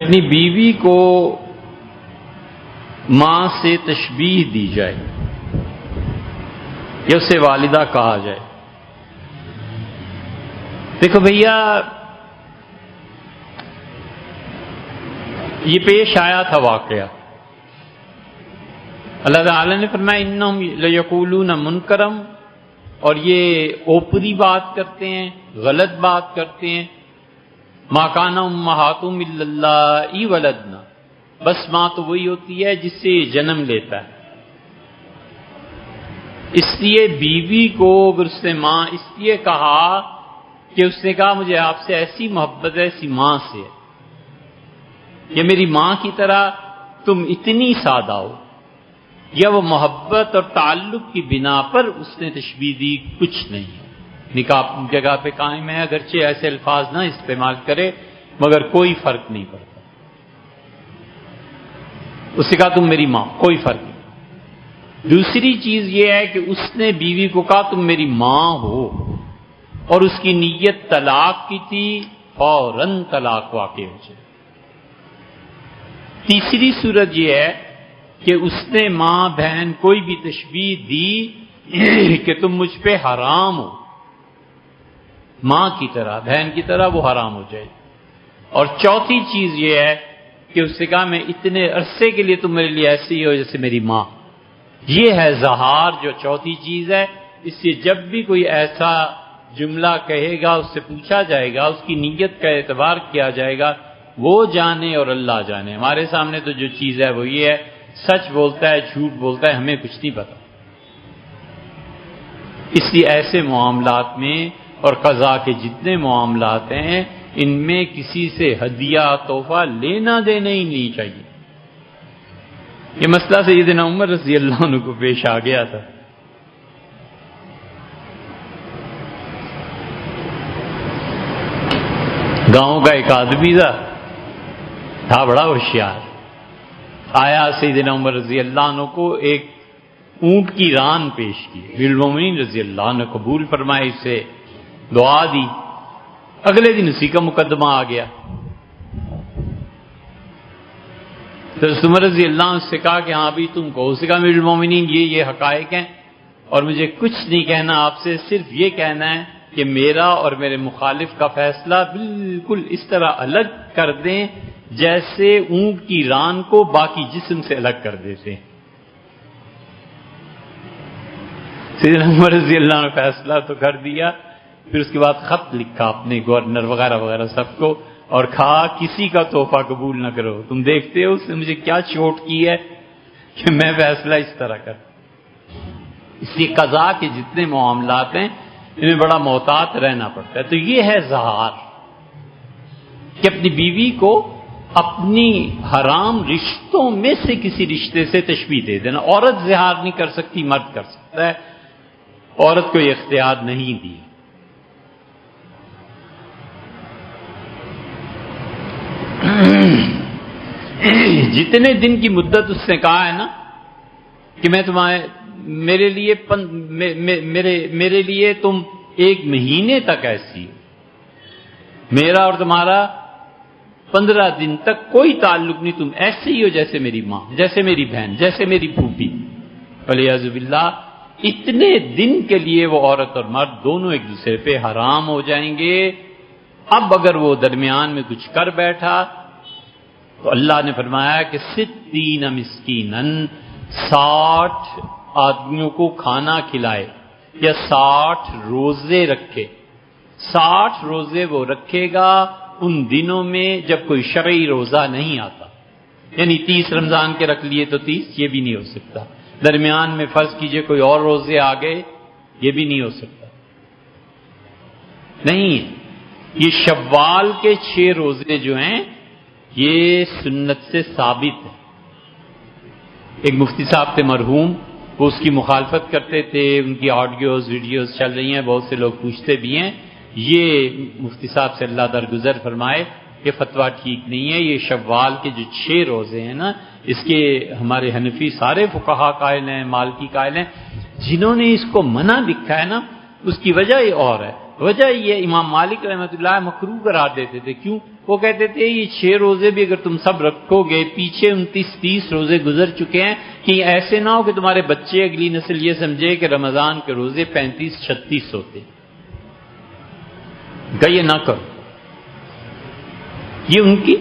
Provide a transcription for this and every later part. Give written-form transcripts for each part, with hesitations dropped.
اپنی بیوی کو ماں سے تشبیہ دی جائے یا اسے والدہ کہا جائے. دیکھو بھیا، یہ پیش آیا تھا واقعہ. اللہ تعالی نے فرمایا انہم لیقولون منکرم، اور یہ اوپری بات کرتے ہیں، غلط بات کرتے ہیں. ما کان امہاتہم الا اللہ ولدنا، بس ماں تو وہی ہوتی ہے جس سے جنم لیتا ہے. اس لیے بیوی کو اگر اس نے ماں اس لیے کہا کہ اس نے کہا مجھے آپ سے ایسی محبت ہے ایسی ماں سے، یہ میری ماں کی طرح تم اتنی سادہ ہو، یا وہ محبت اور تعلق کی بنا پر اس نے تشبیہ دی، کچھ نہیں. نکاح جگہ پہ قائم ہے، اگرچہ ایسے الفاظ نہ استعمال کرے مگر کوئی فرق نہیں پڑتا. اس نے کہا تم میری ماں، کوئی فرق نہیں. دوسری چیز یہ ہے کہ اس نے بیوی کو کہا تم میری ماں ہو، اور اس کی نیت طلاق کی تھی، فوراً طلاق واقع ہو جائے. تیسری صورت یہ ہے کہ اس نے ماں بہن کوئی بھی تشبیہ دی کہ تم مجھ پہ حرام ہو، ماں کی طرح بہن کی طرح وہ حرام ہو جائے. اور چوتھی چیز یہ ہے کہ اس نے کہا میں اتنے عرصے کے لیے تم میرے لیے ایسے ہی ہو جیسے میری ماں. یہ ہے ظہار، جو چوتھی چیز ہے. اس سے جب بھی کوئی ایسا جملہ کہے گا اس سے پوچھا جائے گا، اس کی نیت کا اعتبار کیا جائے گا. وہ جانے اور اللہ جانے. ہمارے سامنے تو جو چیز ہے وہ یہ ہے، سچ بولتا ہے جھوٹ بولتا ہے، ہمیں کچھ نہیں پتا. اس لیے ایسے معاملات میں اور قضا کے جتنے معاملات ہیں ان میں کسی سے ہدیہ تحفہ لینا دینا ہی نہیں چاہیے. یہ مسئلہ سیدنا عمر رضی اللہ عنہ کو پیش آ گیا تھا. گاؤں کا ایک آدمی تھا بڑا ہوشیار. آیا سیدنا عمر رضی اللہ عنہ کو ایک اونٹ کی ران پیش کی. بالمومنین رضی اللہ عنہ قبول فرمائے، اسے دعا دی. اگلے دن اسی کا مقدمہ آ گیا. تو عمر رضی اللہ عنہ سے کہا کہ ہاں بھی تم کو. اس نے کہا امیر المومنین یہ حقائق ہیں اور مجھے کچھ نہیں کہنا آپ سے، صرف یہ کہنا ہے کہ میرا اور میرے مخالف کا فیصلہ بالکل اس طرح الگ کر دیں جیسے اونٹ کی ران کو باقی جسم سے الگ کر دیتے ہیں. سیدنا عمر رضی اللہ عنہ فیصلہ تو کر دیا. پھر اس کے بعد خط لکھا اپنے گورنر وغیرہ وغیرہ سب کو، اور کہا کسی کا تحفہ قبول نہ کرو. تم دیکھتے ہو اس نے مجھے کیا چوٹ کی ہے کہ میں فیصلہ اس طرح کر. اس لیے قضا کے جتنے معاملات ہیں انہیں بڑا محتاط رہنا پڑتا ہے. تو یہ ہے ظہار، کہ اپنی بیوی کو اپنی حرام رشتوں میں سے کسی رشتے سے تشبیہ دے دینا. عورت ظہار نہیں کر سکتی، مرد کر سکتا ہے. عورت کو یہ اختیار نہیں دی. جتنے دن کی مدت اس نے کہا ہے نا کہ میں تمہارے میرے لیے تم 1 مہینے تک ایسی ہو، میرا اور تمہارا 15 دن تک کوئی تعلق نہیں، تم ایسے ہی ہو جیسے میری ماں، جیسے میری بہن، جیسے میری پھوپھی. والعیاذ باللہ اتنے دن کے لیے وہ عورت اور مرد دونوں ایک دوسرے پہ حرام ہو جائیں گے. اب اگر وہ درمیان میں کچھ کر بیٹھا تو اللہ نے فرمایا کہ 60 مسکینن، 60 آدمیوں کو کھانا کھلائے یا 60 روزے رکھے. 60 روزے وہ رکھے گا ان دنوں میں جب کوئی شرعی روزہ نہیں آتا. یعنی 30 رمضان کے رکھ لیے تو 30، یہ بھی نہیں ہو سکتا. درمیان میں فرض کیجئے کوئی اور روزے آ گئے، یہ بھی نہیں ہو سکتا. نہیں، یہ شوال کے 6 روزے جو ہیں یہ سنت سے ثابت ہے. ایک مفتی صاحب تھے مرحوم، وہ اس کی مخالفت کرتے تھے. ان کی آڈیوز ویڈیوز چل رہی ہیں، بہت سے لوگ پوچھتے بھی ہیں. یہ مفتی صاحب سے اللہ درگزر فرمائے، یہ فتویٰ ٹھیک نہیں ہے. یہ شوال کے جو 6 روزے ہیں نا، اس کے ہمارے حنفی سارے فقہا قائل ہیں، مالکی قائل ہیں. جنہوں نے اس کو منع لکھا ہے نا، اس کی وجہ یہ اور ہے وجہ یہ امام مالک رحمۃ اللہ مکروہ قرار دیتے تھے. کیوں؟ وہ کہتے تھے یہ 6 روزے بھی اگر تم سب رکھو گے، پیچھے 29-30 روزے گزر چکے ہیں، کہ ایسے نہ ہو کہ تمہارے بچے اگلی نسل یہ سمجھے کہ رمضان کے روزے 35-36 ہوتے. کہ یہ نہ کرو. یہ ان کی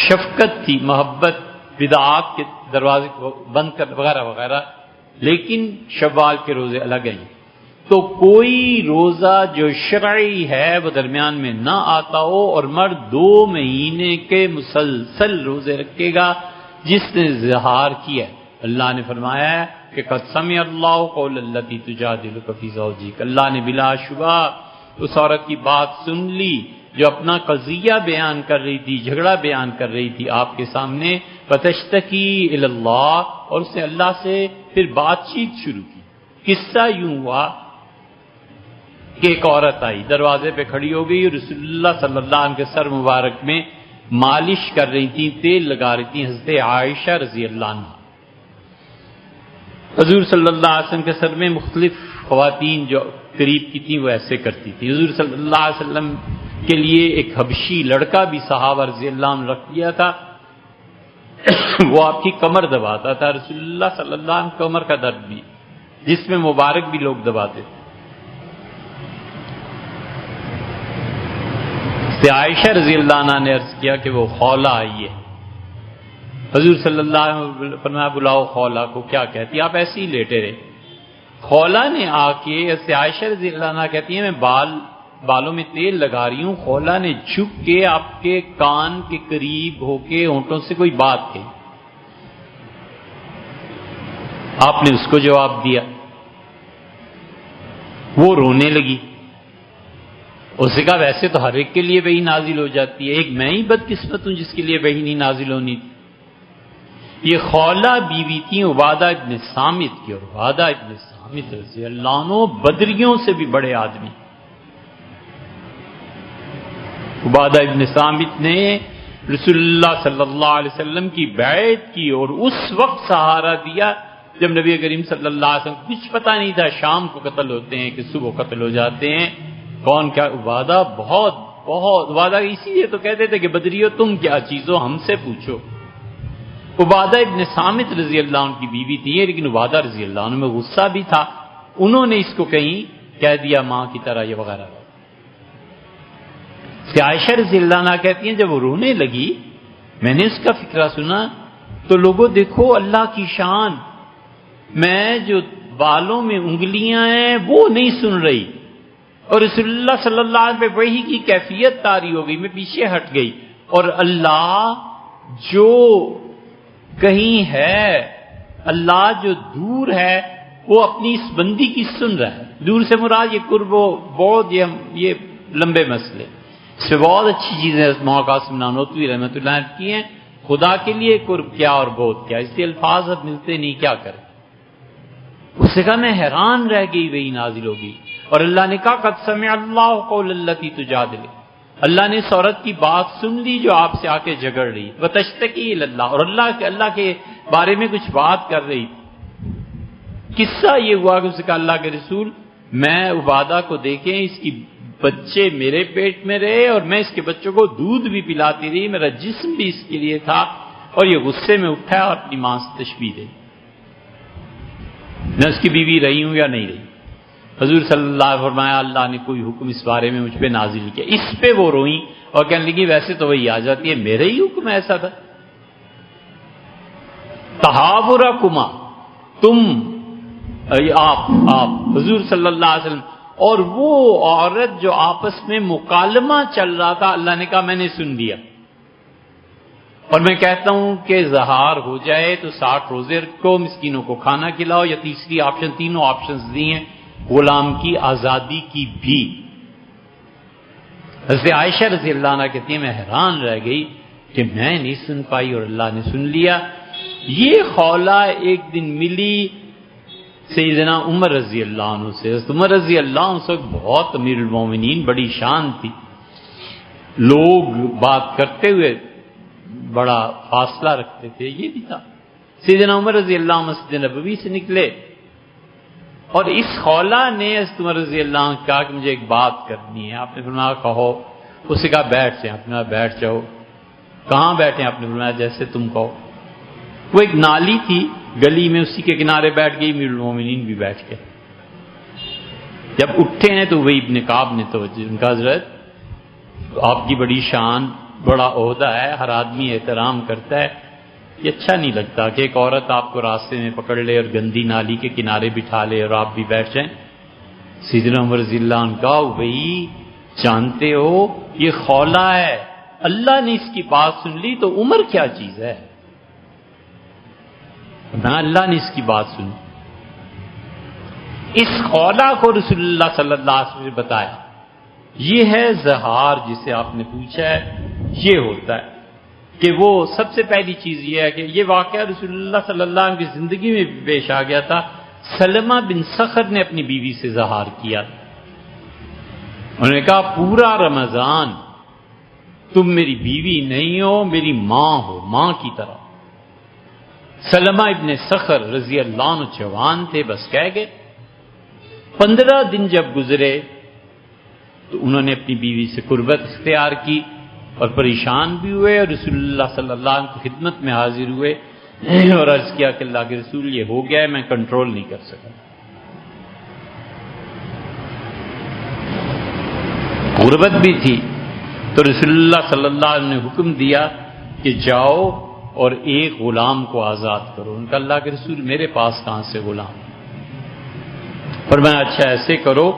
شفقت تھی، محبت، بدعات کے دروازے بند کر وغیرہ وغیرہ. لیکن شوال کے روزے الگ ہیں. تو کوئی روزہ جو شرعی ہے وہ درمیان میں نہ آتا ہو، اور مرد 2 مہینے کے مسلسل روزے رکھے گا جس نے اظہار کیا. اللہ نے فرمایا ہے کہ قد سمع اللہ قول التی تجادلک فی زوجک، اللہ نے بلا شبہ اس عورت کی بات سن لی جو اپنا قضیہ بیان کر رہی تھی، جھگڑا بیان کر رہی تھی آپ کے سامنے. فتشتکی الی اللہ، اور اس نے اللہ سے پھر بات چیت شروع کی. قصہ یوں ہوا کہ ایک عورت آئی، دروازے پہ کھڑی ہو گئی، اور رسول اللہ صلی اللہ علیہ وسلم کے سر مبارک میں مالش کر رہی تھی، تیل لگا رہی تھی حضرت عائشہ رضی اللہ عنہ. حضور صلی اللہ علیہ وسلم کے سر میں مختلف خواتین جو قریب کی تھیں وہ ایسے کرتی تھی. حضور صلی اللہ علیہ وسلم کے لیے ایک حبشی لڑکا بھی صحابہ رضی اللہ عنہ رکھ دیا تھا، وہ آپ کی کمر دباتا تھا. رسول اللہ صلی اللہ علیہ وسلم کمر کا درد بھی، جس میں مبارک بھی لوگ دباتے تھے. عائشہ رضی اللہ عنہ نے عرض کیا کہ وہ خولہ آئی ہے. حضور صلی اللہ علیہ وسلم فرمایا بلاؤ خولہ کو. کیا کہتی؟ آپ ایسے ہی لیٹے رہے. خولہ نے آ کے، عائشہ رضی اللہ عنہ کہتی ہیں میں بالوں میں تیل لگا رہی ہوں، خولہ نے جھک کے آپ کے کان کے قریب ہو کے ہونٹوں سے کوئی بات کہی. آپ نے اس کو جواب دیا. وہ رونے لگی. اس نے کہا ویسے تو ہر ایک کے لیے وحی نازل ہو جاتی ہے، ایک میں ہی بدقسمت ہوں جس کے لیے وحی نہیں نازل ہونی تھی. یہ خولہ بیوی تھی عبادہ ابن صامت کی، اور عبادہ ابن صامت رضی اللہ عنہ بدریوں سے بھی بڑے آدمی. عبادہ ابن صامت نے رسول اللہ صلی اللہ علیہ وسلم کی بیعت کی، اور اس وقت سہارا دیا جب نبی کریم صلی اللہ علیہ وسلم کچھ پتہ نہیں تھا شام کو قتل ہوتے ہیں کہ صبح قتل ہو جاتے ہیں. کون کیا؟ عبادہ عبادہ اسی لیے تو کہتے تھے کہ بدریو تم کیا چیزو ہم سے پوچھو. عبادہ ابن صامت رضی اللہ عنہ کی بیوی تھی، لیکن عبادہ رضی اللہ عنہ میں غصہ بھی تھا. انہوں نے اس کو کہیں کہہ دیا ماں کی طرح یہ وغیرہ. عائشہ رضی اللہ عنہ کہتی ہیں جب وہ رونے لگی میں نے اس کا فکرہ سنا تو لوگوں دیکھو اللہ کی شان، میں جو بالوں میں انگلیاں ہیں وہ نہیں سن رہی، اور رسول اللہ صلی اللہ علیہ وسلم پہ وحی کی کیفیت طاری ہو گئی. میں پیچھے ہٹ گئی، اور اللہ جو کہیں ہے، اللہ جو دور ہے وہ اپنی اس بندی کی سن رہا ہے. دور سے مراد یہ قرب و بعد، یہ لمبے مسئلے. اس سے بہت اچھی چیزیں مولانا قاسم نانوتوی رحمۃ اللہ علیہ کی ہیں. خدا کے لیے قرب کیا اور بعد کیا، اس کے الفاظ اب ملتے نہیں، کیا کریں. اس سے کہا میں حیران رہ گئی وہی نازل ہو گئی، اور اللہ نے کہا قد سمع اللہ قول التی تجادلک، اللہ نے اس عورت کی بات سن لی جو آپ سے آ کے جھگڑ رہی. وتشتکی الی اللہ، اور اللہ کے بارے میں کچھ بات کر رہی تھی. قصہ یہ ہوا کہ اس نے کہا اللہ کے رسول میں عبادہ کو دیکھیں اس کی بچے میرے پیٹ میں رہے اور میں اس کے بچوں کو دودھ بھی پلاتی رہی، میرا جسم بھی اس کے لیے تھا، اور یہ غصے میں اٹھا اور اپنی ماں سے تشبیہ دے. میں اس کی بیوی رہی ہوں یا نہیں رہی. حضور صلی اللہ علیہ وسلم فرمایا اللہ نے کوئی حکم اس بارے میں مجھ پہ نازل کیا. اس پہ وہ روئیں اور کہنے لگی ویسے تو وہی آ جاتی ہے، میرے ہی حکم ایسا تھا. تحاورکما، تم آپ حضور صلی اللہ علیہ وسلم اور وہ عورت جو آپس میں مکالمہ چل رہا تھا، اللہ نے کہا میں نے سن لیا. اور میں کہتا ہوں کہ زہار ہو جائے تو 60 روزے رکھو، مسکینوں کو کھانا کھلاؤ، یا تیسری آپشن، تینوں آپشنز دی ہیں، غلام کی آزادی کی بھی. حضرت عائشہ رضی اللہ عنہ کہتی ہیں میں حیران رہ گئی کہ میں نہیں سن پائی اور اللہ نے سن لیا. یہ خولہ ایک دن ملی سیدنا عمر رضی اللہ عنہ سے. عمر رضی اللہ عنہ سے بہت امیر المومنین، بڑی شان تھی. لوگ بات کرتے ہوئے بڑا فاصلہ رکھتے تھے، یہ بھی تھا. سیدنا عمر رضی اللہ عنہ مسجد نبوی سے نکلے اور اس خولہ نے حضرت عمر رضی اللہ عنہ کہا کہ مجھے ایک بات کرنی ہے. آپ نے فرمایا کہو. اس نے کہا بیٹھ جائیں. آپ نے کہا بیٹھ جاؤ. کہاں بیٹھے؟ آپ نے فرمایا جیسے تم کہو. وہ ایک نالی تھی گلی میں، اسی کے کنارے بیٹھ گئی. امیر المومنین بھی بیٹھ گئے. جب اٹھے ہیں تو وہی ابن کعب نے توجہ، ان کا حضرت آپ کی بڑی شان، بڑا عہدہ ہے، ہر آدمی احترام کرتا ہے، یہ اچھا نہیں لگتا کہ ایک عورت آپ کو راستے میں پکڑ لے اور گندی نالی کے کنارے بٹھا لے اور آپ بھی بیٹھ جائیں. سیدنا عمر رضی اللہ عنہ کا بھائی جانتے ہو یہ خولہ ہے، اللہ نے اس کی بات سن لی تو عمر کیا چیز ہے. نہ اللہ نے اس کی بات سنی. اس خولہ کو رسول اللہ صلی اللہ علیہ وسلم نے بتایا. یہ ہے زہار جسے آپ نے پوچھا ہے. یہ ہوتا ہے کہ وہ سب سے پہلی چیز یہ ہے کہ یہ واقعہ رسول اللہ صلی اللہ علیہ وسلم کی زندگی میں پیش آ گیا تھا. سلمہ بن صخر نے اپنی بیوی سے زہار کیا. انہوں نے کہا پورا رمضان تم میری بیوی نہیں ہو، میری ماں ہو، ماں کی طرح. سلمہ ابن صخر رضی اللہ عنہ جوان تھے، بس کہہ گئے. 15 دن جب گزرے تو انہوں نے اپنی بیوی سے قربت اختیار کی اور پریشان بھی ہوئے اور رسول اللہ صلی اللہ علیہ وسلم کی خدمت میں حاضر ہوئے اور عرض کیا کہ اللہ کے رسول یہ ہو گیا ہے، میں کنٹرول نہیں کر سکا. غربت بھی تھی تو رسول اللہ صلی اللہ علیہ وسلم نے حکم دیا کہ جاؤ اور ایک غلام کو آزاد کرو. ان کا اللہ کے رسول میرے پاس کہاں سے غلام؟ فرمایا اچھا ایسے کرو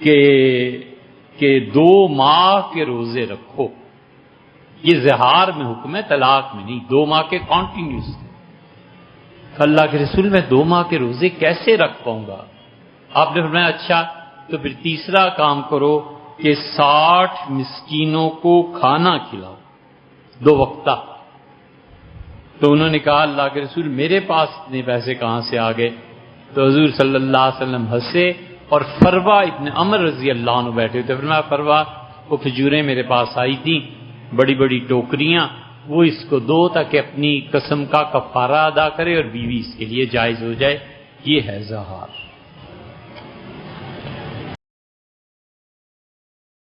کہ 2 ماہ کے روزے رکھو. یہ زہار میں حکم ہے، طلاق میں نہیں. 2 ماہ کے کانٹینیوس. اللہ کے رسول میں 2 ماہ کے روزے کیسے رکھ پاؤں گا؟ آپ نے فرمایا اچھا تو پھر تیسرا کام کرو کہ 60 مسکینوں کو کھانا کھلاؤ 2 وقتہ. تو انہوں نے کہا اللہ کے رسول میرے پاس اتنے پیسے کہاں سے آ گئے؟ تو حضور صلی اللہ علیہ وسلم ہنسے اور فروا ابن عمر رضی اللہ عنہ بیٹھے تھے. فرمایا فروا وہ کھجوریں میرے پاس آئی تھیں، بڑی بڑی ٹوکریاں، وہ اس کو دو تاکہ اپنی قسم کا کفارہ ادا کرے اور بیوی اس کے لیے جائز ہو جائے. یہ ہے زہار.